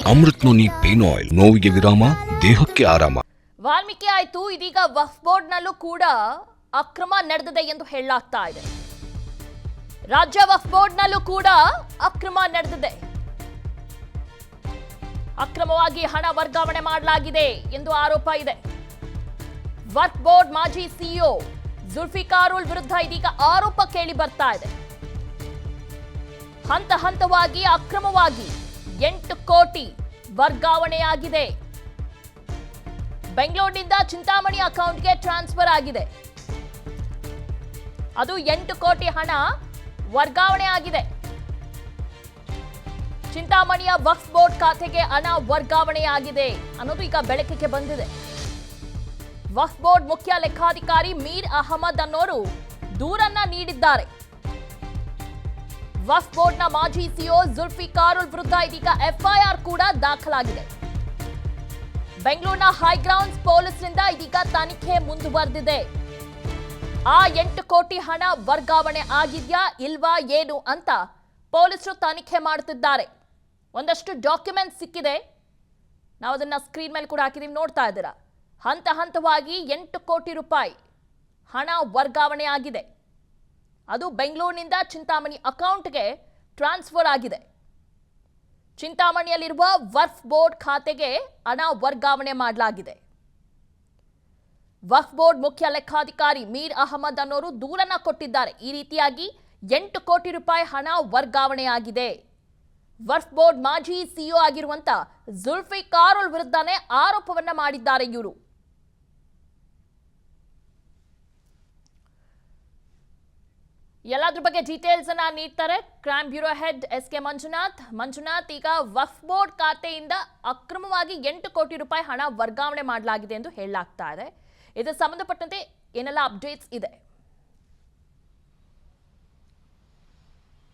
Amrit noni pain oil, ನೋವಿಗೆ ವಿರಾಮ, ದೇಹಕ್ಕೆ ಆರಾಮ. ವಾಲ್ಮೀಕಿ ಆಯ್ತು, ಇದೀಗ ವಕ್ಫ್ ಬೋರ್ಡ್ ನಲ್ಲೂ ಕೂಡ ಅಕ್ರಮ ನಡೆದಿದೆ ಎಂದು ಹೇಳಲಾಗ್ತಾ ಇದೆ. ರಾಜ್ಯ ವಕ್ಫ್ ಬೋರ್ಡ್ ನಲ್ಲೂ ಕೂಡ ಅಕ್ರಮ ನಡೆದಿದೆ. ಅಕ್ರಮವಾಗಿ ಹಣ ವರ್ಗಾವಣೆ ಮಾಡಲಾಗಿದೆ ಎಂದು ಆರೋಪ ಇದೆ. ವಕ್ಫ್ ಬೋರ್ಡ್ ಮಾಜಿ ಸಿಇಒ ಜುಲ್ಫಿಕಾರುಲ್ ವಿರುದ್ಧ ಇದೀಗ ಆರೋಪ ಕೇಳಿ ಬರ್ತಾ ಇದೆ. ಹಂತ ಹಂತವಾಗಿ ಅಕ್ರಮವಾಗಿ 8 ಕೋಟಿ ವರ್ಗಾವಣೆಯಾಗಿದೆ. ಬೆಂಗಳೂರಿನಿಂದ ಚಿಂತಾಮಣಿ ಅಕೌಂಟ್ಗೆ ಟ್ರಾನ್ಸ್ಫರ್ ಆಗಿದೆ. ಅದು 8 ಕೋಟಿ ಹಣ ವರ್ಗಾವಣೆ ಆಗಿದೆ. ಚಿಂತಾಮಣಿಯ ವಕ್ಫ್ ಬೋರ್ಡ್ ಖಾತೆಗೆ ಹಣ ವರ್ಗಾವಣೆಯಾಗಿದೆ ಅನ್ನೋದು ಈಗ ಬೆಳಕಿಗೆ ಬಂದಿದೆ. ವಕ್ಫ್ ಬೋರ್ಡ್ ಮುಖ್ಯ ಲೆಕ್ಕಾಧಿಕಾರಿ ಮೀರ್ ಅಹಮದ್ ಅನ್ನೋರು ದೂರನ್ನ ನೀಡಿದ್ದಾರೆ. ವಕ್ಫ್ ಬೋರ್ಡ್ನ ಮಾಜಿ ಸಿಇಒ ಜುಲ್ಫಿಕಾರುಲ್ ವಿರುದ್ಧ ಇದೀಗ ಎಫ್ಐಆರ್ ಕೂಡ ದಾಖಲಾಗಿದೆ. ಬೆಂಗಳೂರಿನ ಹೈಗ್ರೌಂಡ್ಸ್ ಪೊಲೀಸ್ನಿಂದ ಇದೀಗ ತನಿಖೆ ಮುಂದುವರೆದಿದೆ. ಆ 8 ಕೋಟಿ ಹಣ ವರ್ಗಾವಣೆ ಆಗಿದ್ಯಾ ಇಲ್ವಾ ಏನು ಅಂತ ಪೊಲೀಸರು ತನಿಖೆ ಮಾಡುತ್ತಿದ್ದಾರೆ. ಒಂದಷ್ಟು ಡಾಕ್ಯುಮೆಂಟ್ಸ್ ಸಿಕ್ಕಿದೆ, ನಾವು ಅದನ್ನ ಸ್ಕ್ರೀನ್ ಮೇಲೆ ಕೂಡ ಹಾಕಿದೀವಿ, ನೋಡ್ತಾ ಇದ್ದೀರಾ. ಹಂತ ಹಂತವಾಗಿ 8 ಕೋಟಿ ರೂಪಾಯಿ ಹಣ ವರ್ಗಾವಣೆ ಆಗಿದೆ. ಅದು ಬೆಂಗಳೂರಿನಿಂದ ಚಿಂತಾಮಣಿ ಅಕೌಂಟ್ಗೆ ಟ್ರಾನ್ಸ್ಫರ್ ಆಗಿದೆ. ಚಿಂತಾಮಣಿಯಲ್ಲಿರುವ ವಕ್ಫ್ ಬೋರ್ಡ್ ಖಾತೆಗೆ ಹಣ ವರ್ಗಾವಣೆ ಮಾಡಲಾಗಿದೆ. ವಕ್ಫ್ ಬೋರ್ಡ್ ಮುಖ್ಯ ಲೆಕ್ಕಾಧಿಕಾರಿ ಮೀರ್ ಅಹಮದ್ ಅನ್ನೋರು ದೂರನ್ನ ಕೊಟ್ಟಿದ್ದಾರೆ. ಈ ರೀತಿಯಾಗಿ 8 ಕೋಟಿ ರೂಪಾಯಿ ಹಣ ವರ್ಗಾವಣೆಯಾಗಿದೆ. ವಕ್ಫ್ ಬೋರ್ಡ್ ಮಾಜಿ ಸಿಇಒ ಆಗಿರುವಂತ ಜುಲ್ಫಿಕಾರುಲ್ ವಿರುದ್ಧನೇ ಆರೋಪವನ್ನ ಮಾಡಿದ್ದಾರೆ ಇವರು. ಎಲ್ಲದ್ರ ಬಗ್ಗೆ ಡೀಟೇಲ್ಸ್ ಅನ್ನ ನೀಡ್ತಾರೆ crime bureau head SK. Manjunath, ಈಗ ವಕ್ಫ್ ಬೋರ್ಡ್ ಖಾತೆಯಿಂದ ಅಕ್ರಮವಾಗಿ 8 ಕೋಟಿ ರೂಪಾಯಿ ಹಣ ವರ್ಗಾವಣೆ ಮಾಡಲಾಗಿದೆ ಎಂದು ಹೇಳಲಾಗ್ತಾ ಇದೆ. ಇದಕ್ಕೆ ಸಂಬಂಧಪಟ್ಟಂತೆ ಏನೆಲ್ಲ ಅಪ್ಡೇಟ್ಸ್ ಇದೆ?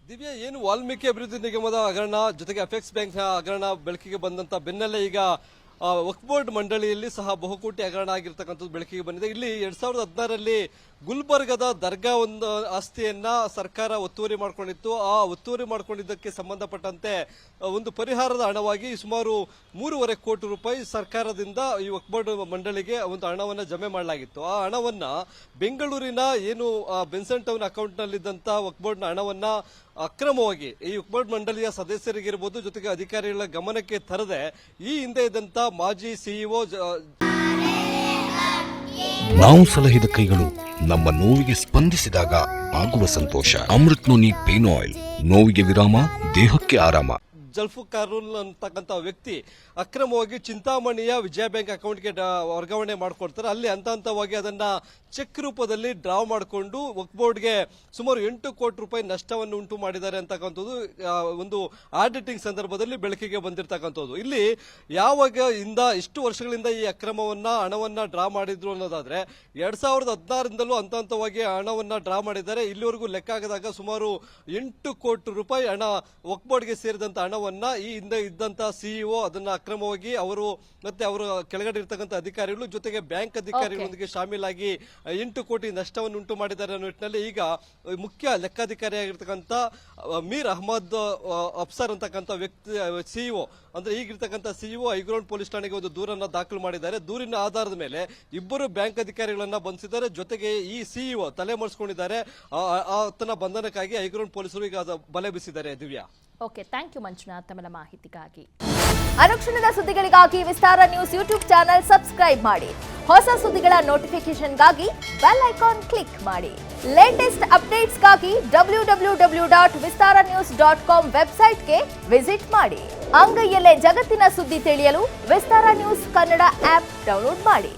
ದಿವ್ಯಾ, ಏನು ವಾಲ್ಮೀಕಿ ಅಭಿವೃದ್ಧಿ ನಿಗಮದ ಹಗರಣ ಜೊತೆಗೆ ಅಪೆಕ್ಸ್ ಬ್ಯಾಂಕ್ ಹಗರಣ ಬೆಳಕಿಗೆ ಬಂದಂತ ಬೆನ್ನಲ್ಲೇ ಈಗ ವಕ್ಫ್ ಬೋರ್ಡ್ ಮಂಡಳಿಯಲ್ಲಿ ಸಹ ಬಹುಕೋಟಿ ಹಗರಣ ಆಗಿರ್ತಕ್ಕಂಥದ್ದು ಬೆಳಕಿಗೆ ಬಂದಿದೆ. ಇಲ್ಲಿ 2016ರಲ್ಲಿ ಗುಲ್ಬರ್ಗದ ದರ್ಗಾ ಒಂದು ಆಸ್ತಿಯನ್ನ ಸರ್ಕಾರ ಒತ್ತುವರಿ ಮಾಡ್ಕೊಂಡಿತ್ತು. ಆ ಒತ್ತುವರಿ ಮಾಡ್ಕೊಂಡಿದ್ದಕ್ಕೆ ಸಂಬಂಧಪಟ್ಟಂತೆ ಒಂದು ಪರಿಹಾರದ ಹಣವಾಗಿ ಸುಮಾರು 3.5 ಕೋಟಿ ರೂಪಾಯಿ ಸರ್ಕಾರದಿಂದ ಈ ವಕ್ಫ್ ಬೋರ್ಡ್ ಮಂಡಳಿಗೆ ಒಂದು ಹಣವನ್ನ ಜಮೆ ಮಾಡಲಾಗಿತ್ತು. ಆ ಹಣವನ್ನ ಬೆಂಗಳೂರಿನ ಏನು ಬೆನ್ಸನ್ ಟೌನ್ ಅಕೌಂಟ್ ನಲ್ಲಿದ್ದಂತ ವಕ್ಫ್ ಬೋರ್ಡ್ನ ಹಣವನ್ನ ಅಕ್ರಮವಾಗಿ ಈ ವಕ್ಫ್ ಬೋರ್ಡ್ ಮಂಡಳಿಯ ಸದಸ್ಯರಿಗಿರಬಹುದು ಜೊತೆಗೆ ಅಧಿಕಾರಿಗಳ ಗಮನಕ್ಕೆ ತರದೆ ಈ ಹಿಂದೆ ಇದ್ದಂತ ಮಾಜಿ ಸಿಇಒ ನಾವು ಸಲಹಿದ ಕೈಗಳು ನಮ್ಮ ನೋವಿಗೆ ಸ್ಪಂದಿಸಿದಾಗ ಆಗುವ ಸಂತೋಷ. ಅಮೃತ್ ನೋನಿ ಪೇನ್ ಆಯಿಲ್, ನೋವಿಗೆ ವಿರಾಮ, ದೇಹಕ್ಕೆ ಆರಾಮ. ಜುಲ್ಫಿಕಾರುಲ್ ಅಂತಕ್ಕಂಥ ವ್ಯಕ್ತಿ ಅಕ್ರಮವಾಗಿ ಚಿಂತಾಮಣಿಯ ವಿಜಯ ಬ್ಯಾಂಕ್ ಅಕೌಂಟ್ಗೆ ವರ್ಗಾವಣೆ ಮಾಡ್ಕೊಡ್ತಾರೆ. ಅಲ್ಲಿ ಹಂತ ಹಂತವಾಗಿ ಅದನ್ನ ಚೆಕ್ ರೂಪದಲ್ಲಿ ಡ್ರಾ ಮಾಡಿಕೊಂಡು ವಕ್ಫ್ ಬೋರ್ಡ್ಗೆ ಸುಮಾರು 8 ಕೋಟಿ ರೂಪಾಯಿ ನಷ್ಟವನ್ನು ಉಂಟು ಮಾಡಿದ್ದಾರೆ ಅಂತಕ್ಕಂಥದ್ದು ಒಂದು ಆಡಿಟಿಂಗ್ ಸಂದರ್ಭದಲ್ಲಿ ಬೆಳಕಿಗೆ ಬಂದಿರತಕ್ಕಂಥದ್ದು. ಇಲ್ಲಿ ಯಾವಾಗ ಇಷ್ಟು ವರ್ಷಗಳಿಂದ ಈ ಅಕ್ರಮವನ್ನ ಹಣವನ್ನ ಡ್ರಾ ಮಾಡಿದ್ರು ಅನ್ನೋದಾದ್ರೆ 2016ರಿಂದಲೂ ಹಂತ ಹಂತವಾಗಿ ಹಣವನ್ನ ಡ್ರಾ ಮಾಡಿದ್ದಾರೆ. ಇಲ್ಲಿವರೆಗೂ ಲೆಕ್ಕ ಹಾಕಿದಾಗ ಸುಮಾರು 8 ಕೋಟಿ ರೂಪಾಯಿ ಹಣ ವಕ್ಫ್ ಬೋರ್ಡ್ಗೆ ಸೇರಿದಂತ ಹಣವನ್ನ ಈ ಹಿಂದೆ ಇದ್ದಂತ ಸಿಇಒ ಅದನ್ನ ಅಕ್ರಮವಾಗಿ ಅವರು ಮತ್ತೆ ಅವರ ಕೆಳಗಡೆ ಇರ್ತಕ್ಕಂಥ ಅಧಿಕಾರಿಗಳು ಜೊತೆಗೆ ಬ್ಯಾಂಕ್ ಅಧಿಕಾರಿಗಳೊಂದಿಗೆ ಶಾಮೀಲಾಗಿ 8 ಕೋಟಿ ನಷ್ಟವನ್ನು ಉಂಟು ಮಾಡಿದ್ದಾರೆ ಅನ್ನೋ ನಿಟ್ಟಿನಲ್ಲಿ ಈಗ ಮುಖ್ಯ ಲೆಕ್ಕಾಧಿಕಾರಿಯಾಗಿರ್ತಕ್ಕಂಥ ಮೀರ್ ಅಹಮದ್ ಅಫ್ಸರ್ ಅಂತಕ್ಕಂಥ ವ್ಯಕ್ತಿ ಸಿಇಒ ಅಂದ್ರೆ ಈಗಿರ್ತಕ್ಕಂಥ ಸಿಇಒ ಹೈಗ್ರೌಂಡ್ ಪೊಲೀಸ್ ಠಾಣೆಗೆ ಒಂದು ದೂರನ್ನ ದಾಖಲು ಮಾಡಿದ್ದಾರೆ. ದೂರಿನ ಆಧಾರದ ಮೇಲೆ ಇಬ್ಬರು ಬ್ಯಾಂಕ್ ಅಧಿಕಾರಿಗಳನ್ನ ಬಂಧಿಸಿದ್ದಾರೆ. ಜೊತೆಗೆ ಈ ಸಿಇಒ ತಲೆ ಮರೆಸಿಕೊಂಡಿದ್ದಾರೆ. ಆತನ ಬಂಧನಕ್ಕಾಗಿ ಹೈಗ್ರೌಂಡ್ ಪೊಲೀಸರು ಈಗ ಬಲೆ ಬೀಸಿದ್ದಾರೆ. Divya, okay, thank you Manjunath ತಮ್ಮ ಮಾಹಿತಿಗಾಗಿ. ಅನುಕ್ಷಣದ ಸುದ್ದಿಗಳಿಗಾಗಿ Vistara news YouTube channel subscribe ಮಾಡಿ. ಹೊಸ ಸುದ್ದಿಗಳ ನೋಟಿಫಿಕೇಶನ್ಗಾಗಿ ಬೆಲ್ ಐಕಾನ್ ಕ್ಲಿಕ್ ಮಾಡಿ. ಲೇಟೆಸ್ಟ್ ಅಪ್ಡೇಟ್ಸ್ಗಾಗಿ www.vistaranews.com ವೆಬ್ಸೈಟ್ಗೆ ವಿಸಿಟ್ ಮಾಡಿ. ಅಂಗೈಯಲ್ಲೇ ಜಗತ್ತಿನ ಸುದ್ದಿ ತಿಳಿಯಲು Vistara news Kannada app download ಮಾಡಿ.